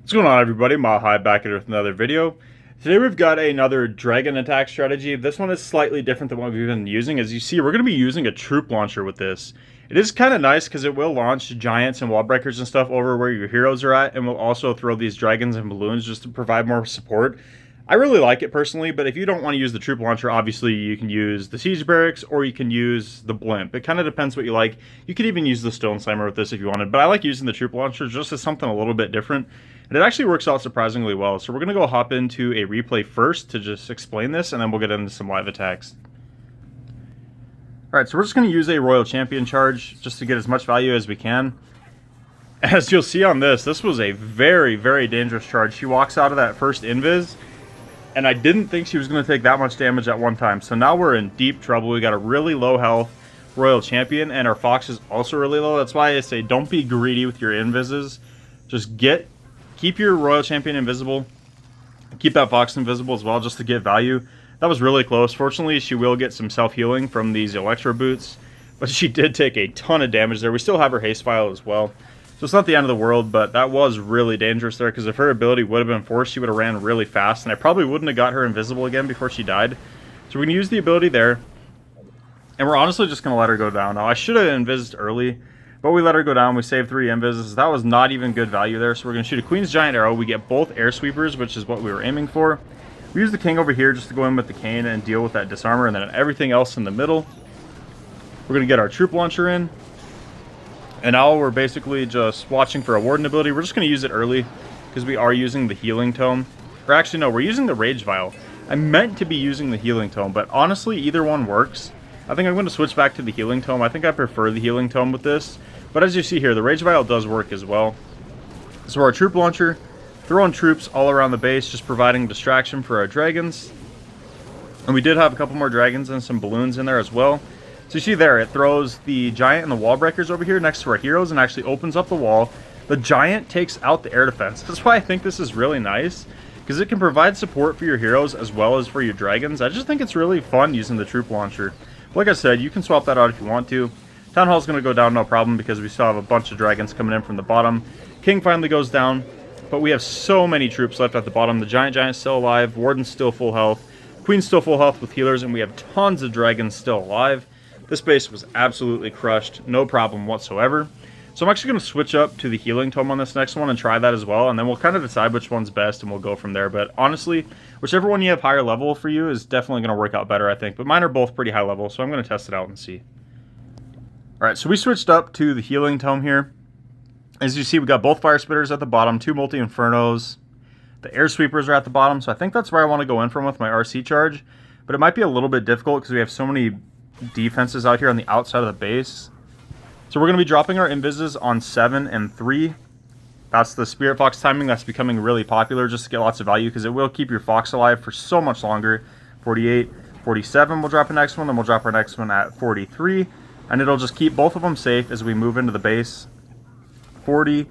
What's going on, everybody? Mahai back here with another video. Today we've got another dragon attack strategy. This one is slightly different than what we've been using. As you see, we're going to be using a troop launcher with this. It is kind of nice because it will launch giants and wall breakers and stuff over where your heroes are at, and will also throw these dragons and balloons just to provide more support. I really like it personally, but if you don't want to use the troop launcher, obviously you can use the siege barracks or you can use the blimp. It kind of depends what you like. You could even use the stone slimer with this if you wanted, but I like using the troop launcher just as something a little bit different. And it actually works out surprisingly well. So we're going to go hop into a replay first to just explain this, and then we'll get into some live attacks. Alright, so we're just going to use a Royal Champion charge just to get as much value as we can. As you'll see on this was a very, very dangerous charge. She walks out of that first invis, and I didn't think she was going to take that much damage at one time. So now we're in deep trouble. We got a really low health Royal Champion, and our Fox is also really low. That's why I say don't be greedy with your invises. Just keep your Royal Champion invisible. Keep that Fox invisible as well, just to get value. That was really close. Fortunately, she will get some self-healing from these Electro Boots, but she did take a ton of damage there. We still have her haste file as well, so it's not the end of the world, but that was really dangerous there, because if her ability would have been forced, she would have ran really fast, and I probably wouldn't have got her invisible again before she died. So we're going to use the ability there, and we're honestly just going to let her go down. Now, I should have invised early, but we let her go down. We saved 3 invises. That was not even good value there. So we're going to shoot a Queen's Giant Arrow. We get both air sweepers, which is what we were aiming for. We use the king over here just to go in with the cane and deal with that disarmer, and then everything else in the middle. We're going to get our troop launcher in. And now we're basically just watching for a warden ability. We're just going to use it early because we are using the healing tome. Or actually, no, we're using the rage vial. I meant to be using the healing tome, but honestly, either one works. I think I'm going to switch back to the healing tome. I think I prefer the healing tome with this. But as you see here, the rage vial does work as well. So our troop launcher, throwing troops all around the base, just providing distraction for our dragons. And we did have a couple more dragons and some balloons in there as well. So you see there, it throws the giant and the wall breakers over here next to our heroes and actually opens up the wall. The giant takes out the air defense. That's why I think this is really nice, because it can provide support for your heroes as well as for your dragons. I just think it's really fun using the troop launcher. But like I said, you can swap that out if you want to. TownHall is going to go down no problem because we still have a bunch of dragons coming in from the bottom. King finally goes down, but we have so many troops left at the bottom. The giant's still alive, Warden's still full health, Queen's still full health with healers, and we have tons of dragons still alive. This base was absolutely crushed, no problem whatsoever. So I'm actually going to switch up to the healing tome on this next one and try that as well, and then we'll kind of decide which one's best and we'll go from there. But honestly, whichever one you have higher level for you is definitely going to work out better, I think. But mine are both pretty high level, so I'm going to test it out and see. Alright, so we switched up to the healing tome here. As you see, we got both fire spitters at the bottom, 2 multi-infernos. The air sweepers are at the bottom, so I think that's where I want to go in from with my RC charge. But it might be a little bit difficult because we have so many defenses out here on the outside of the base. So we're going to be dropping our invises on 7 and 3. That's the Spirit Fox timing that's becoming really popular just to get lots of value, because it will keep your Fox alive for so much longer. 48, 47, we'll drop the next one, then we'll drop our next one at 43. And it'll just keep both of them safe as we move into the base. 40,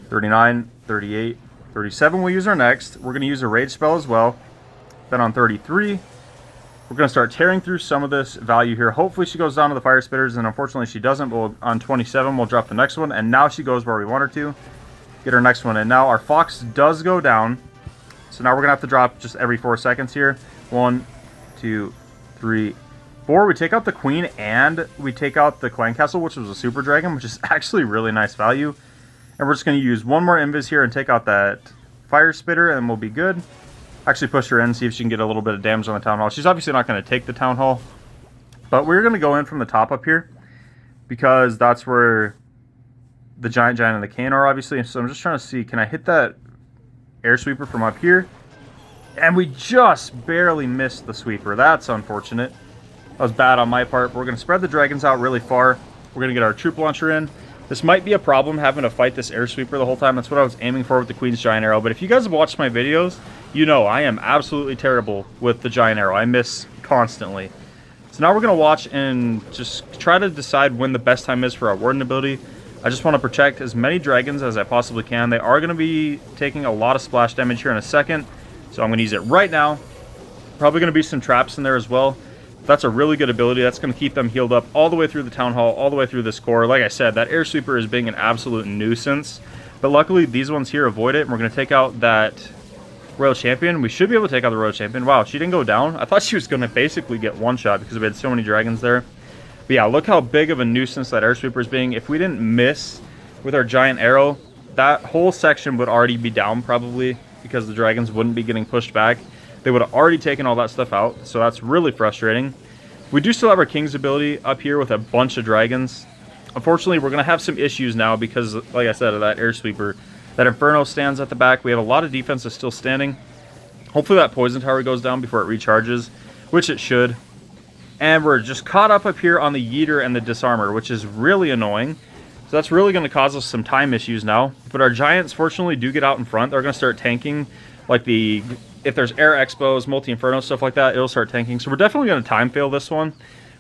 39, 38, 37 we'll use our next. We're going to use a rage spell as well. Then on 33, we're going to start tearing through some of this value here. Hopefully she goes down to the fire spitters, and unfortunately she doesn't. But on 27, we'll drop the next one. And now she goes where we want her to. Get our next one. And now our Fox does go down. So now we're going to have to drop just every 4 seconds here. 1, 2, 3, 4. We take out the Queen and we take out the Clan Castle, which was a Super Dragon, which is actually really nice value. And we're just going to use one more invis here and take out that Fire Spitter, and we'll be good. Actually push her in, see if she can get a little bit of damage on the TownHall. She's obviously not going to take the TownHall, but we're going to go in from the top up here because that's where the giant and the cane are, obviously. So I'm just trying to see, can I hit that air sweeper from up here? And we just barely missed the sweeper. That's unfortunate. That was bad on my part. But we're going to spread the dragons out really far. We're going to get our troop launcher in. This might be a problem having to fight this air sweeper the whole time. That's what I was aiming for with the Queen's Giant Arrow. But if you guys have watched my videos, you know I am absolutely terrible with the Giant Arrow. I miss constantly. So now we're going to watch and just try to decide when the best time is for our Warden ability. I just want to protect as many dragons as I possibly can. They are going to be taking a lot of splash damage here in a second. So I'm going to use it right now. Probably going to be some traps in there as well. That's a really good ability. That's going to keep them healed up all the way through the TownHall, all the way through this core. Like I said, that air sweeper is being an absolute nuisance. But luckily, these ones here avoid it, and we're going to take out that Royal Champion. We should be able to take out the Royal Champion. Wow, she didn't go down. I thought she was going to basically get one shot because we had so many dragons there. But yeah, look how big of a nuisance that air sweeper is being. If we didn't miss with our giant arrow, that whole section would already be down probably because the dragons wouldn't be getting pushed back. They would have already taken all that stuff out, so that's really frustrating. We do still have our King's ability up here with a bunch of dragons. Unfortunately, we're going to have some issues now because, like I said, of that air sweeper. That Inferno stands at the back. We have a lot of defense that's still standing. Hopefully that Poison Tower goes down before it recharges, which it should. And we're just caught up here on the yeeter and the disarmer, which is really annoying. So that's really going to cause us some time issues now. But our giants, fortunately, do get out in front. They're going to start tanking, like if there's air expos, multi-inferno, stuff like that, it'll start tanking. So we're definitely going to time fail this one.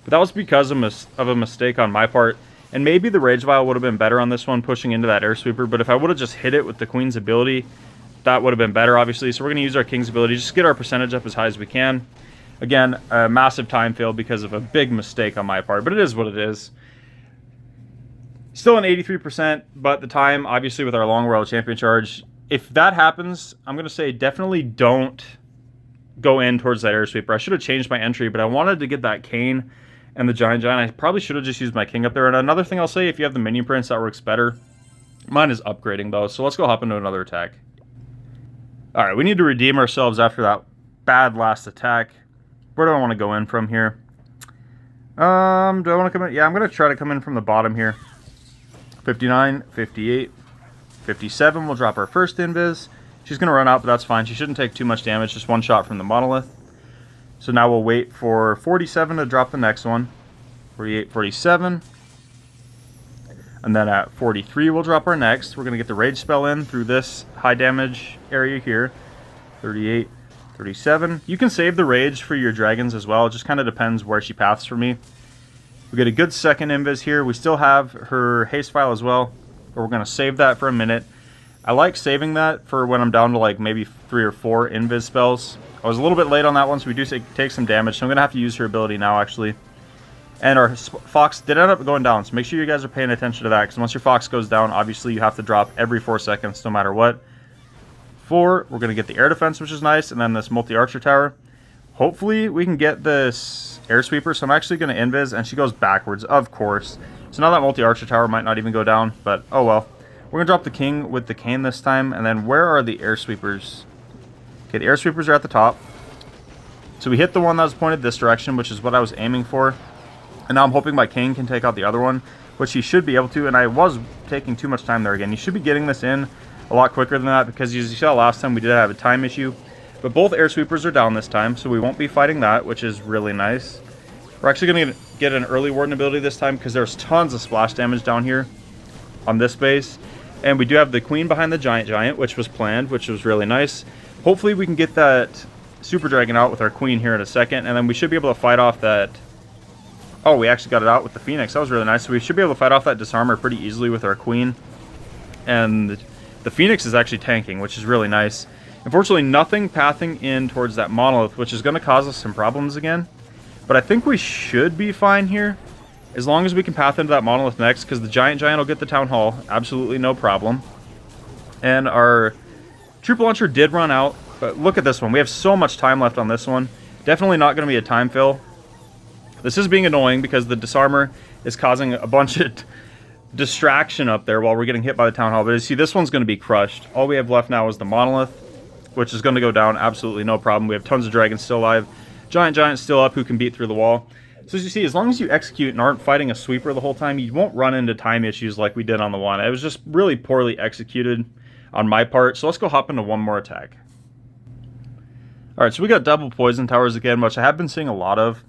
But that was because of a mistake on my part. And maybe the Rage Vial would have been better on this one, pushing into that air sweeper. But if I would have just hit it with the Queen's ability, that would have been better, obviously. So we're going to use our King's ability, just get our percentage up as high as we can. Again, a massive time fail because of a big mistake on my part, but it is what it is. Still an 83%, but the time, obviously, with our long Royal Champion charge, if that happens, I'm going to say definitely don't go in towards that air sweeper. I should have changed my entry, but I wanted to get that Kane and the Giant. I probably should have just used my King up there. And another thing I'll say, if you have the minion prints, that works better. Mine is upgrading, though, so let's go hop into another attack. All right, we need to redeem ourselves after that bad last attack. Where do I want to go in from here? Do I want to come in? Yeah, I'm going to try to come in from the bottom here. 59, 58, 57. We'll drop our first invis. She's going to run out, but that's fine. She shouldn't take too much damage. Just one shot from the monolith. So now we'll wait for 47 to drop the next one. 48, 47. And then at 43, we'll drop our next. We're going to get the rage spell in through this high damage area here. 38, 37. You can save the rage for your dragons as well. It just kind of depends where she paths for me. We get a good second invis here. We still have her haste file as well, but we're going to save that for a minute. I like saving that for when I'm down to like maybe 3 or 4 invis spells. I was a little bit late on that one, so we do take some damage. So I'm going to have to use her ability now, actually. And our Fox did end up going down, so make sure you guys are paying attention to that, because once your Fox goes down, obviously you have to drop every 4 seconds, no matter what. 4, we're going to get the air defense, which is nice, and then this multi-archer tower. Hopefully we can get this air sweeper, so I'm actually going to invis, and she goes backwards, of course. So now that multi-archer tower might not even go down, but oh well. We're going to drop the king with the cane this time, and then where are the air sweepers? Okay, the air sweepers are at the top. So we hit the one that was pointed this direction, which is what I was aiming for. And now I'm hoping my king can take out the other one, which he should be able to, and I was taking too much time there again. You should be getting this in a lot quicker than that, because as you saw last time, we did have a time issue. But both air sweepers are down this time, so we won't be fighting that, which is really nice. We're actually going to get an early warden ability this time, because there's tons of splash damage down here on this base. And we do have the queen behind the giant, which was planned, which was really nice. Hopefully we can get that super dragon out with our queen here in a second, and then we should be able to fight off that... Oh, we actually got it out with the Phoenix. That was really nice. So we should be able to fight off that disarmer pretty easily with our queen. And the Phoenix is actually tanking, which is really nice. Unfortunately, nothing pathing in towards that monolith, which is going to cause us some problems again. But I think we should be fine here, as long as we can path into that monolith next, because the giant will get the town hall. Absolutely no problem. And our troop launcher did run out, but look at this one. We have so much time left on this one. Definitely not going to be a time fill. This is being annoying because the disarmer is causing a bunch of distraction up there while we're getting hit by the town hall. But you see, this one's going to be crushed. All we have left now is the monolith, which is going to go down absolutely no problem. We have tons of dragons still alive. Giant still up who can beat through the wall. So as you see, as long as you execute and aren't fighting a sweeper the whole time, you won't run into time issues like we did on the one. It was just really poorly executed on my part. So let's go hop into one more attack. Alright, so we got double poison towers again, which I have been seeing a lot of.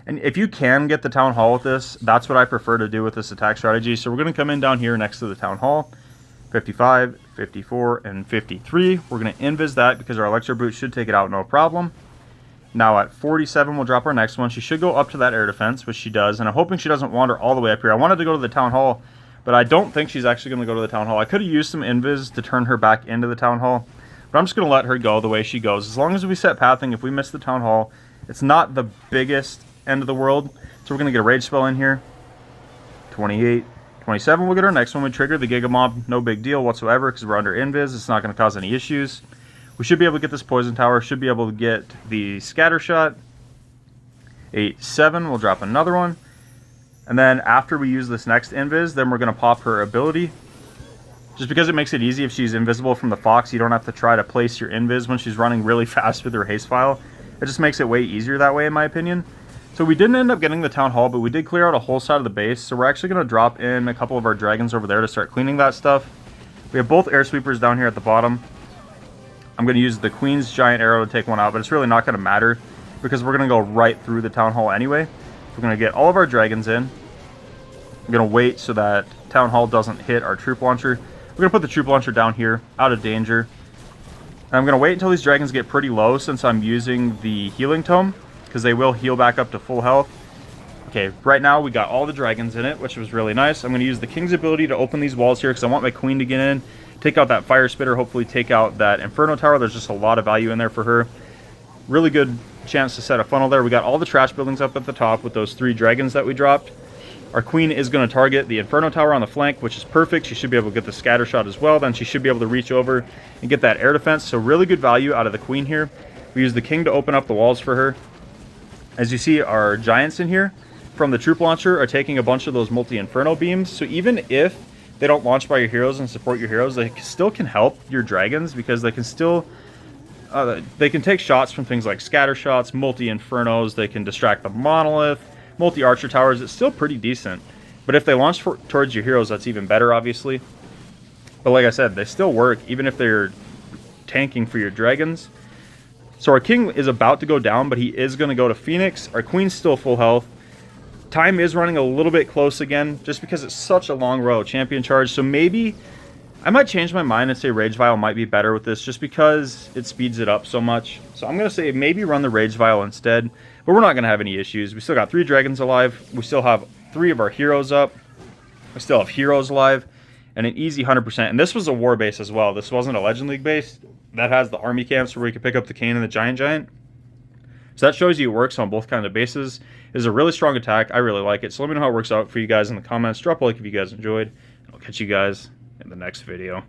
And if you can get the town hall with this, that's what I prefer to do with this attack strategy. So we're going to come in down here next to the town hall. 55, 54, and 53. We're going to invis that because our electro brute should take it out no problem. Now at 47, we'll drop our next one. She should go up to that air defense, which she does. And I'm hoping she doesn't wander all the way up here. I wanted to go to the town hall, but I don't think she's actually going to go to the town hall. I could have used some invis to turn her back into the town hall, but I'm just going to let her go the way she goes. As long as we set pathing, if we miss the town hall, it's not the biggest end of the world. So we're going to get a rage spell in here. 28, 27 we'll get our next one. We trigger the Giga Mob, no big deal whatsoever because we're under invis. It's not going to cause any issues. We should be able to get this poison tower, should be able to get the scatter shot. 8-7, we'll drop another one. And then after we use this next invis, then we're going to pop her ability. Just because it makes it easy if she's invisible from the Fox, you don't have to try to place your invis when she's running really fast with her haste file. It just makes it way easier that way, in my opinion. So we didn't end up getting the Town Hall, but we did clear out a whole side of the base. So we're actually going to drop in a couple of our dragons over there to start cleaning that stuff. We have both air sweepers down here at the bottom. I'm going to use the Queen's giant arrow to take one out, but it's really not going to matter because we're going to go right through the Town Hall anyway. We're going to get all of our dragons in. I'm going to wait so that Town Hall doesn't hit our troop launcher. We're going to put the troop launcher down here, out of danger. And I'm going to wait until these dragons get pretty low since I'm using the healing tome, because they will heal back up to full health. Okay, right now we got all the dragons in it, which was really nice. I'm going to use the King's ability to open these walls here because I want my Queen to get in, take out that Fire Spitter, hopefully take out that Inferno Tower. There's just a lot of value in there for her. Really good chance to set a funnel there. We got all the trash buildings up at the top with those 3 dragons that we dropped. Our Queen is going to target the Inferno Tower on the flank, which is perfect. She should be able to get the scatter shot as well. Then she should be able to reach over and get that air defense. So really good value out of the Queen here. We use the King to open up the walls for her. As you see, our giants in here from the troop launcher are taking a bunch of those multi-inferno beams. So even if they don't launch by your heroes and support your heroes, they still can help your dragons because they can still they can take shots from things like scatter shots, multi-infernos. They can distract the monolith, multi-archer towers. It's still pretty decent. But if they launch towards your heroes, that's even better, obviously. But like I said, they still work even if they're tanking for your dragons. So our King is about to go down, but he is going to go to Phoenix. Our Queen's still full health. Time is running a little bit close again, just because it's such a long row champion charge. So maybe I might change my mind and say Rage Vial might be better with this, just because it speeds it up so much. So I'm going to say maybe run the Rage Vial instead, but we're not going to have any issues. We still got 3 dragons alive. We still have 3 of our heroes up. We still have heroes alive, and an easy 100%. And this was a war base as well. This wasn't a Legend League base. That has the army camps where we can pick up the Kane and the Giant. So that shows you it works on both kinds of bases. It is a really strong attack. I really like it. So let me know how it works out for you guys in the comments. Drop a like if you guys enjoyed. I'll catch you guys in the next video.